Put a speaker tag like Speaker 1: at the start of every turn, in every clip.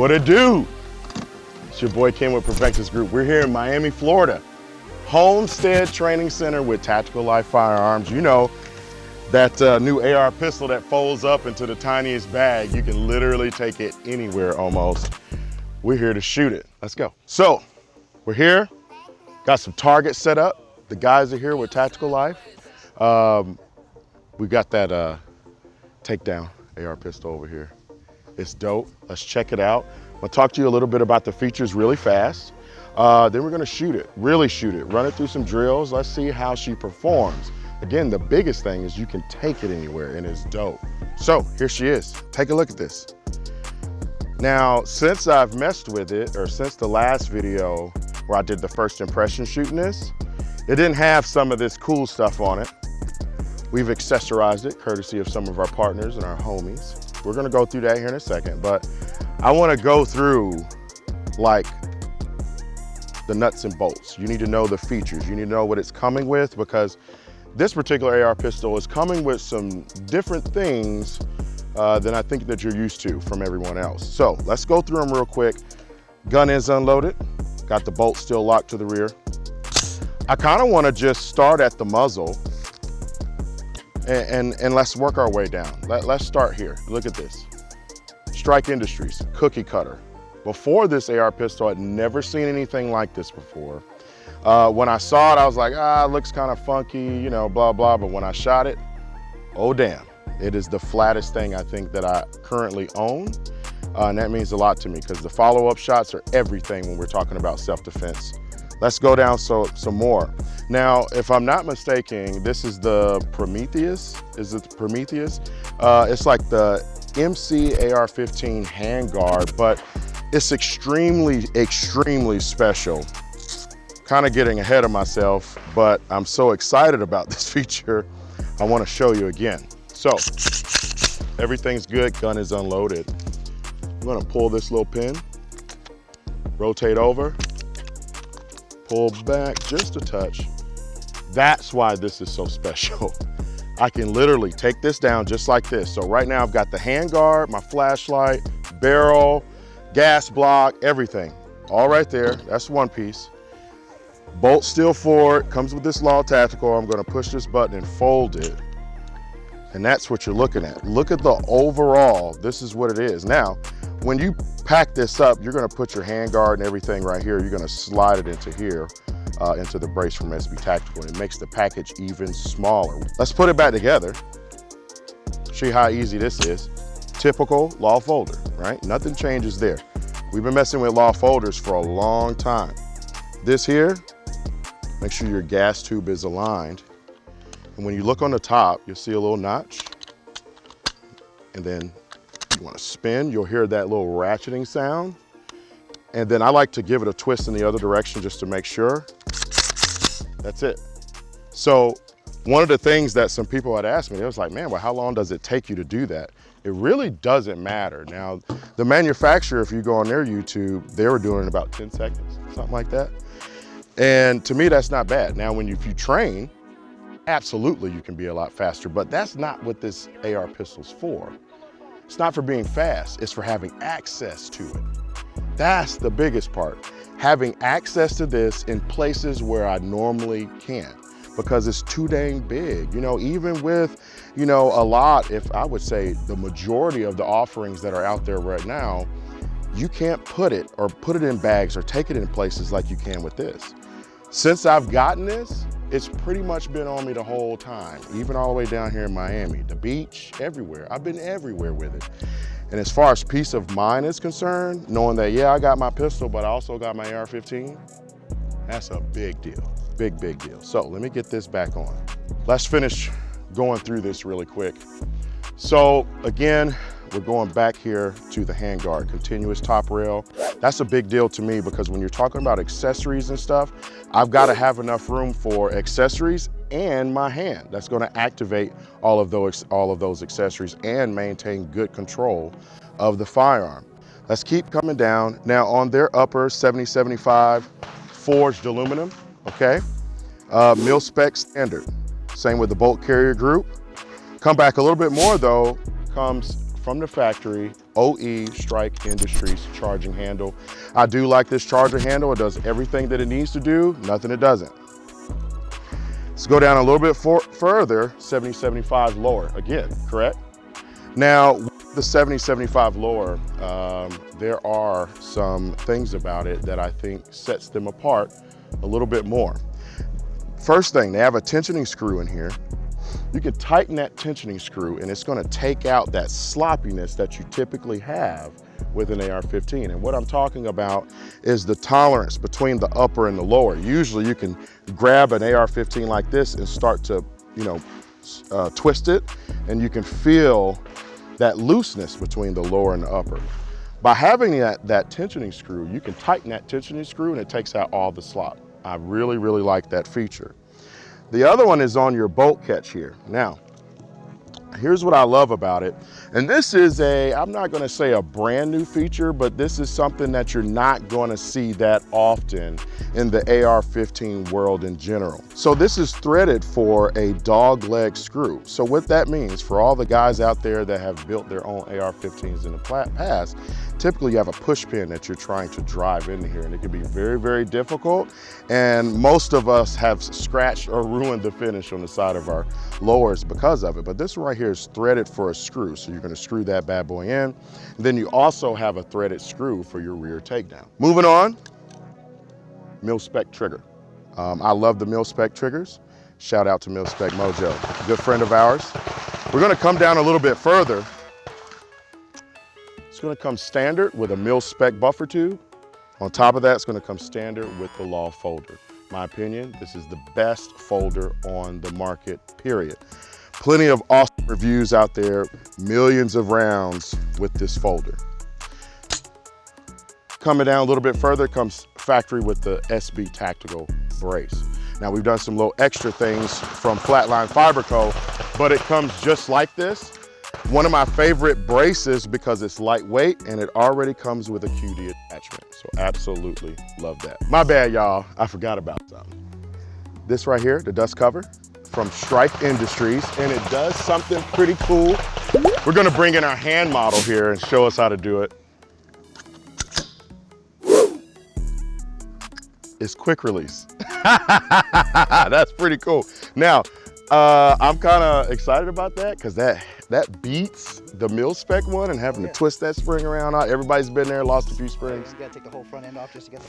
Speaker 1: What it do? It's your boy Ken with Provectus Group. We're here in Miami, Florida. Homestead Training Center with Tactical Life Firearms. You know, that new AR pistol that folds up into the tiniest bag. You can literally take it anywhere almost. We're here to shoot it. Let's go. So, we're here. Got some targets set up. The guys are here with Tactical Life. We got that takedown AR pistol over here. It's dope. Let's check it out. I'll talk to you a little bit about the features really fast. Then we're gonna shoot it, really shoot it, run it through some drills. Let's see how she performs. Again, the biggest thing is you can take it anywhere and it's dope. So here she is. Take a look at this. Now, since I've messed with it, or since the last video where I did the first impression shooting this, it didn't have some of this cool stuff on it. We've accessorized it, courtesy of some of our partners and our homies. We're gonna go through that here in a second, but I wanna go through like the nuts and bolts. You need to know the features. You need to know what it's coming with, because this particular AR pistol is coming with some different things than I think that you're used to from everyone else. So let's go through them real quick. Gun is unloaded. Got the bolt still locked to the rear. I kind of want to just start at the muzzle and let's work our way down. Let's start here. Look at this. Strike Industries, cookie cutter. Before this AR pistol, I'd never seen anything like this before. When I saw it, I was like, it looks kind of funky, you know, blah, blah. But when I shot it, oh damn. It is the flattest thing I think that I currently own. And that means a lot to me because the follow-up shots are everything when we're talking about self-defense. Let's go down some more. Now, if I'm not mistaken, this is the Prometheus. Is it the Prometheus? It's like the MC AR-15 handguard, but it's extremely, extremely special. Kind of getting ahead of myself, but I'm so excited about this feature. I want to show you again. So, everything's good, gun is unloaded. I'm gonna pull this little pin, rotate over, pull back just a touch. That's why this is so special. I can literally take this down just like this. So right now I've got the handguard, my flashlight, barrel, gas block, everything. All right there, that's one piece. Bolt steel forward, comes with this Law Tactical. I'm gonna push this button and fold it. And that's what you're looking at. Look at the overall, this is what it is. Now, when you pack this up, you're gonna put your handguard and everything right here. You're gonna slide it into here, into the brace from SB Tactical. And it makes the package even smaller. Let's put it back together. Show you how easy this is. Typical Law folder, right? Nothing changes there. We've been messing with Law folders for a long time. This here, make sure your gas tube is aligned. And when you look on the top, you'll see a little notch. And then you want to spin, you'll hear that little ratcheting sound. And then I like to give it a twist in the other direction just to make sure. That's it. So one of the things that some people had asked me, they was like, man, well, how long does it take you to do that? It really doesn't matter. Now, the manufacturer, if you go on their YouTube, they were doing it in about 10 seconds, something like that. And to me, that's not bad. Now, if you train, absolutely you can be a lot faster, but that's not what this AR pistol's for. It's not for being fast, it's for having access to it. That's the biggest part. Having access to this in places where I normally can't, because it's too dang big. You know, even with, you know, a lot, if I would say the majority of the offerings that are out there right now, you can't put it in bags or take it in places like you can with this. Since I've gotten this, it's pretty much been on me the whole time, even all the way down here in Miami, the beach, everywhere. I've been everywhere with it. And as far as peace of mind is concerned, knowing that, yeah, I got my pistol, but I also got my AR-15, that's a big deal, big, big deal. So let me get this back on. Let's finish going through this really quick. So again, we're going back here to the handguard, continuous top rail. That's a big deal to me because when you're talking about accessories and stuff, I've got to have enough room for accessories and my hand. That's going to activate all of those accessories and maintain good control of the firearm. Let's keep coming down. Now on their upper 7075 forged aluminum, okay? Mil spec standard. Same with the bolt carrier group. Come back a little bit more though, comes from the factory OE Strike Industries charging handle. I do like this charger handle. It does everything that it needs to do, nothing it doesn't. Let's go down a little bit further, 7075 lower, again, correct? Now, the 7075 lower, there are some things about it that I think sets them apart a little bit more. First thing, they have a tensioning screw in here. You can tighten that tensioning screw and it's gonna take out that sloppiness that you typically have with an AR-15. And what I'm talking about is the tolerance between the upper and the lower. Usually you can grab an AR-15 like this and start to, twist it, and you can feel that looseness between the lower and the upper. By having that tensioning screw, you can tighten that tensioning screw and it takes out all the slop. I really, really like that feature. The other one is on your bolt catch here. Now, here's what I love about it. And this is I'm not gonna say a brand new feature, but this is something that you're not gonna see that often in the AR-15 world in general. So this is threaded for a dog leg screw. So what that means for all the guys out there that have built their own AR-15s in the past, typically you have a push pin that you're trying to drive into here, and it can be very, very difficult. And most of us have scratched or ruined the finish on the side of our lowers because of it. But this one right here is threaded for a screw. So you're gonna screw that bad boy in. And then you also have a threaded screw for your rear takedown. Moving on, mil-spec trigger. I love the mil-spec triggers. Shout out to Mil-Spec Mojo, good friend of ours. We're gonna come down a little bit further. It's gonna come standard with a mil-spec buffer tube. On top of that, it's gonna come standard with the Law folder. My opinion, this is the best folder on the market, period. Plenty of awesome reviews out there, millions of rounds with this folder. Coming down a little bit further comes factory with the SB Tactical brace. Now we've done some little extra things from Flatline Fiber Co., but it comes just like this. One of my favorite braces because it's lightweight and it already comes with a QD attachment. So absolutely love that. My bad, y'all, I forgot about something. This right here, the dust cover from Strike Industries, and it does something pretty cool. We're gonna bring in our hand model here and show us how to do it. It's quick release. That's pretty cool. Now, I'm kind of excited about that because that beats the mil-spec one and having to twist that spring around. Everybody's been there, lost a few springs.
Speaker 2: You gotta take the whole front end off just to get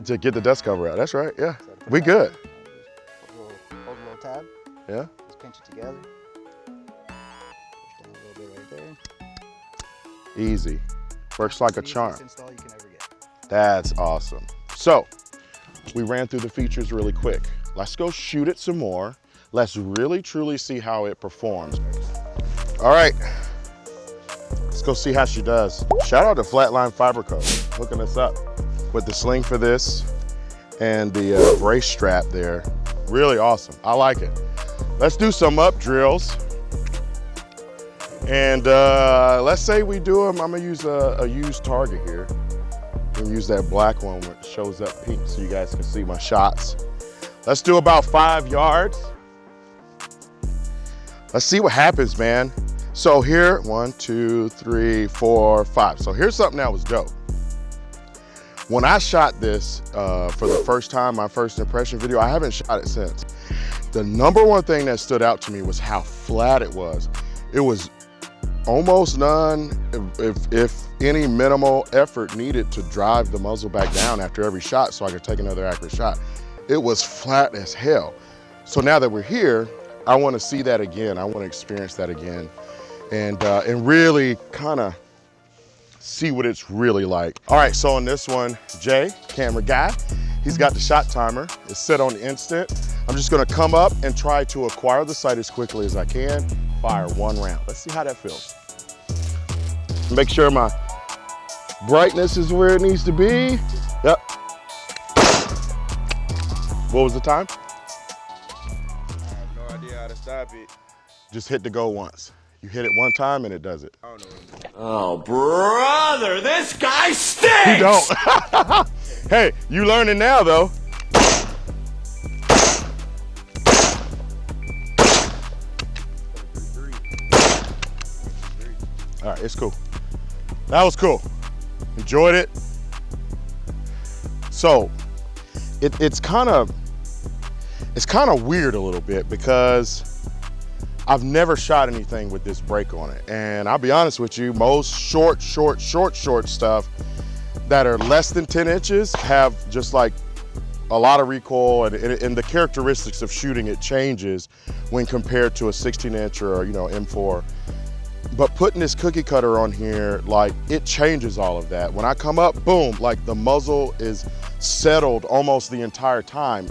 Speaker 1: to get the dust cover out. That's right, yeah. We good.
Speaker 2: Hold a little tab.
Speaker 1: Yeah.
Speaker 2: Just pinch it together. Push down a little bit right there.
Speaker 1: Easy. Works like a charm.
Speaker 2: Easiest install you can ever get.
Speaker 1: That's awesome. So, we ran through the features really quick. Let's go shoot it some more. Let's really truly see how it performs. All right, let's go see how she does. Shout out to Flatline Fiber Co. hooking us up with the sling for this and the brace strap there. Really awesome, I like it. Let's do some up drills. And let's say we do them, I'm gonna use a used target here. I'm gonna use that black one where it shows up pink so you guys can see my shots. Let's do about 5 yards. Let's see what happens, man. So here, 1, 2, 3, 4, 5. So here's something that was dope. When I shot this for the first time, my first impression video, I haven't shot it since. The number one thing that stood out to me was how flat it was. It was almost none, if any minimal effort needed to drive the muzzle back down after every shot so I could take another accurate shot. It was flat as hell. So now that we're here, I want to see that again. I want to experience that again and really kind of see what it's really like. All right, so on this one, Jay, camera guy, he's got the shot timer. It's set on the instant. I'm just gonna come up and try to acquire the sight as quickly as I can, fire 1 round. Let's see how that feels. Make sure my brightness is where it needs to be. Yep. What was the time?
Speaker 3: I have no idea how to stop it.
Speaker 1: Just hit the go once. You hit it 1 time and it does it.
Speaker 3: I don't know.
Speaker 4: Oh, brother, this guy stinks!
Speaker 1: You don't. Hey, you learning now though. All right, it's cool. That was cool. Enjoyed it. So it's kind of weird a little bit because I've never shot anything with this brake on it. And I'll be honest with you, most short stuff that are less than 10 inches have just like a lot of recoil, and the characteristics of shooting it changes when compared to a 16-inch or, you know, M4. But putting this cookie cutter on here, like, it changes all of that. When I come up, boom, like the muzzle is settled almost the entire time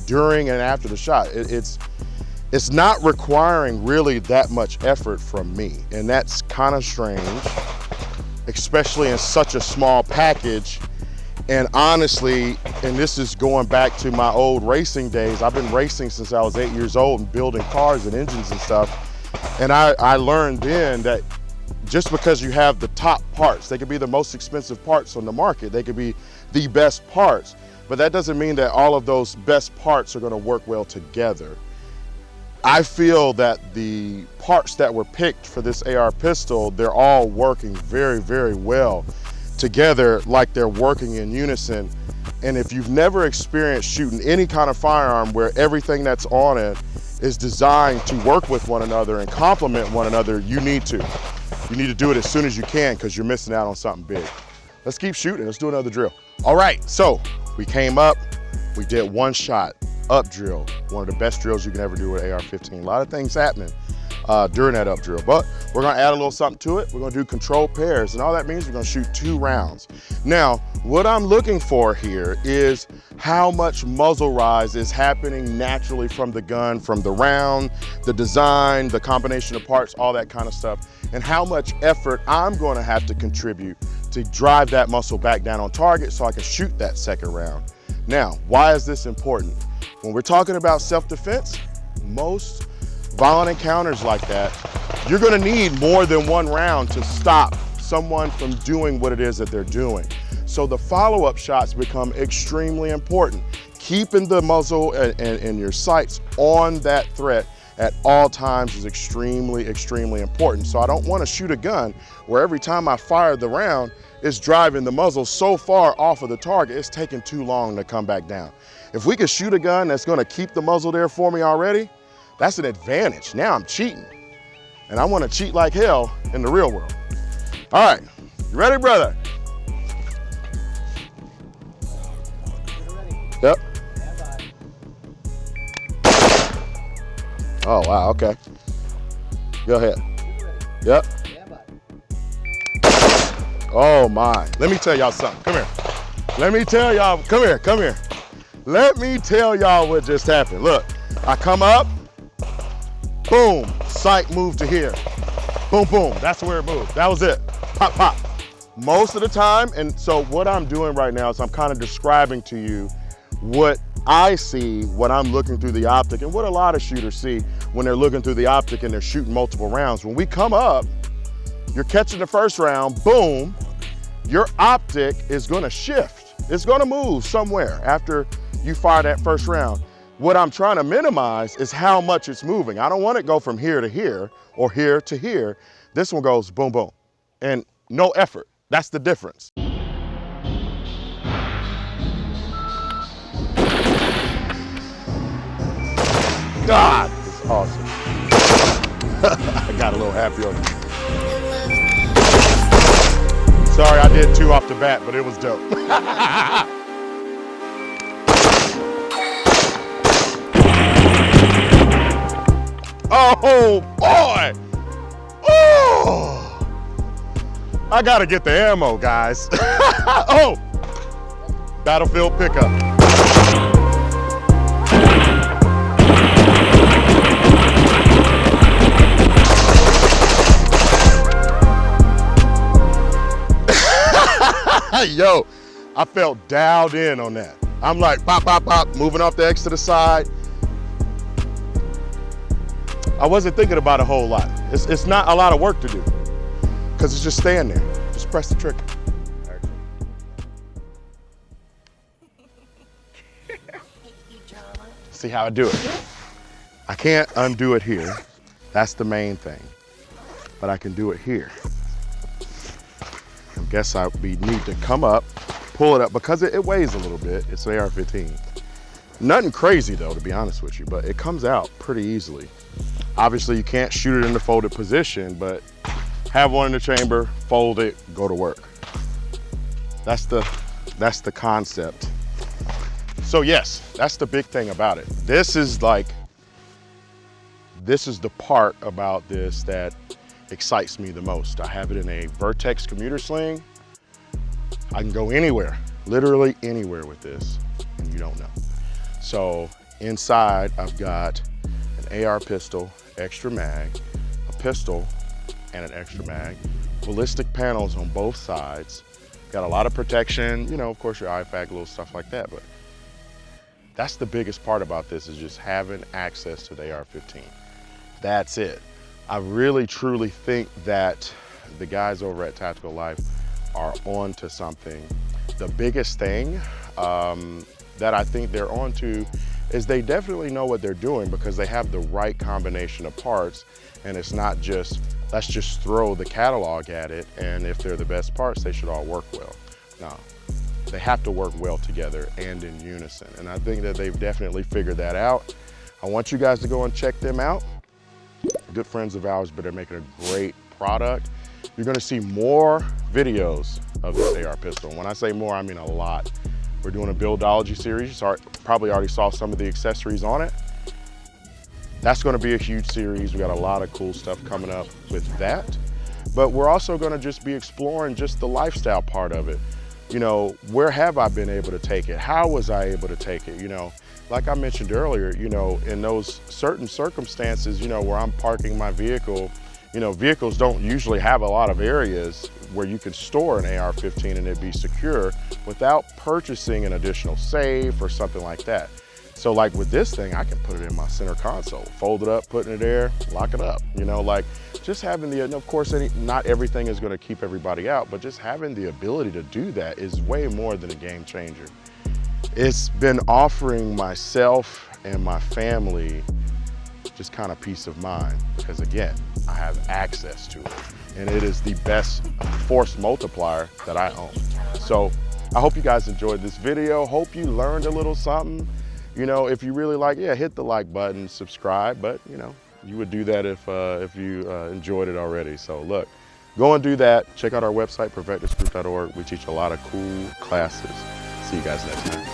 Speaker 1: during and after the shot. It's not requiring really that much effort from me, and that's kind of strange, especially in such a small package. And honestly, and this is going back to my old racing days, I've been racing since I was 8 years old and building cars and engines and stuff. And I learned then that just because you have the top parts, they could be the most expensive parts on the market, they could be the best parts, but that doesn't mean that all of those best parts are gonna work well together. I feel that the parts that were picked for this AR pistol, they're all working very, very well together, like they're working in unison. And if you've never experienced shooting any kind of firearm where everything that's on it is designed to work with one another and complement one another, you need to do it as soon as you can, because you're missing out on something big. Let's keep shooting, let's do another drill. All right, so we came up, we did one shot, up drill, one of the best drills you can ever do with AR-15. A lot of things happening during that up drill, but we're gonna add a little something to it. We're gonna do controlled pairs, and all that means we're gonna shoot 2 rounds. Now, what I'm looking for here is how much muzzle rise is happening naturally from the gun, from the round, the design, the combination of parts, all that kind of stuff, and how much effort I'm gonna have to contribute to drive that muscle back down on target so I can shoot that second round. Now, why is this important? When we're talking about self-defense, most violent encounters like that, you're gonna need more than 1 round to stop someone from doing what it is that they're doing. So the follow-up shots become extremely important. Keeping the muzzle and your sights on that threat at all times is extremely, extremely important. So I don't wanna shoot a gun where every time I fire the round, it's driving the muzzle so far off of the target, it's taking too long to come back down. If we could shoot a gun that's gonna keep the muzzle there for me already, that's an advantage. Now I'm cheating. And I wanna cheat like hell in the real world. All right, you ready, brother? Yep. Oh, wow, okay. Go ahead. Yep. Oh my, let me tell y'all something, come here. Let me tell y'all, come here. Let me tell y'all what just happened. Look, I come up, boom, sight moved to here. Boom, boom, that's where it moved. That was it, pop, pop. Most of the time, and so what I'm doing right now is I'm kind of describing to you what I see when I'm looking through the optic and what a lot of shooters see when they're looking through the optic and they're shooting multiple rounds. When we come up, you're catching the first round, boom, your optic is gonna shift. It's gonna move somewhere after you fire that first round. What I'm trying to minimize is how much it's moving. I don't want it to go from here to here or here to here. This one goes boom, boom, and no effort. That's the difference. God, it's awesome. I got a little happy on it. Sorry, I did 2 off the bat, but it was dope. Oh boy! Oh! I gotta get the ammo, guys. Oh! Battlefield pickup. Yo, I felt dialed in on that. I'm like, pop, pop, pop, moving off the X to the side. I wasn't thinking about a whole lot. It's not a lot of work to do, because it's just staying there. Just press the trigger. See how I do it? I can't undo it here. That's the main thing. But I can do it here. guess we need to come up, pull it up, because it weighs a little bit. It's an AR-15. Nothing crazy though, to be honest with you, but it comes out pretty easily. Obviously you can't shoot it in the folded position, but have one in the chamber, fold it, go to work. That's the concept. So yes, that's the big thing about it. This is the part about this that excites me the most. I have it in a Vertex commuter sling. I can go anywhere, literally anywhere with this, and you don't know. So inside I've got an AR pistol, extra mag, a pistol and an extra mag, ballistic panels on both sides. Got a lot of protection, you know, of course your IFAC, little stuff like that, but that's the biggest part about this, is just having access to the AR-15. That's it. I really truly think that the guys over at Tactical Life are on to something. The biggest thing that I think they're on to is they definitely know what they're doing, because they have the right combination of parts, and it's not just, let's just throw the catalog at it, and if they're the best parts, they should all work well. No, they have to work well together and in unison, and I think that they've definitely figured that out. I want you guys to go and check them out. Good friends of ours, but they're making a great product. You're gonna see more videos of this AR pistol. And when I say more, I mean a lot. We're doing a buildology series. You probably already saw some of the accessories on it. That's gonna be a huge series. We got a lot of cool stuff coming up with that. But we're also gonna just be exploring just the lifestyle part of it. You know, where have I been able to take it? How was I able to take it? You know, like I mentioned earlier, you know, in those certain circumstances, you know, where I'm parking my vehicle, you know, vehicles don't usually have a lot of areas where you can store an AR-15 and it be secure without purchasing an additional safe or something like that. So like with this thing, I can put it in my center console, fold it up, put it in there, lock it up. You know, like just having the, and of course, not everything is gonna keep everybody out, but just having the ability to do that is way more than a game changer. It's been offering myself and my family just kind of peace of mind, because again, I have access to it, and it is the best force multiplier that I own. So I hope you guys enjoyed this video. Hope you learned a little something. You know, if you really like, yeah, hit the like button, subscribe, but you know, you would do that if you enjoyed it already. So look, go and do that. Check out our website, provectusgroup.org. We teach a lot of cool classes. See you guys next time.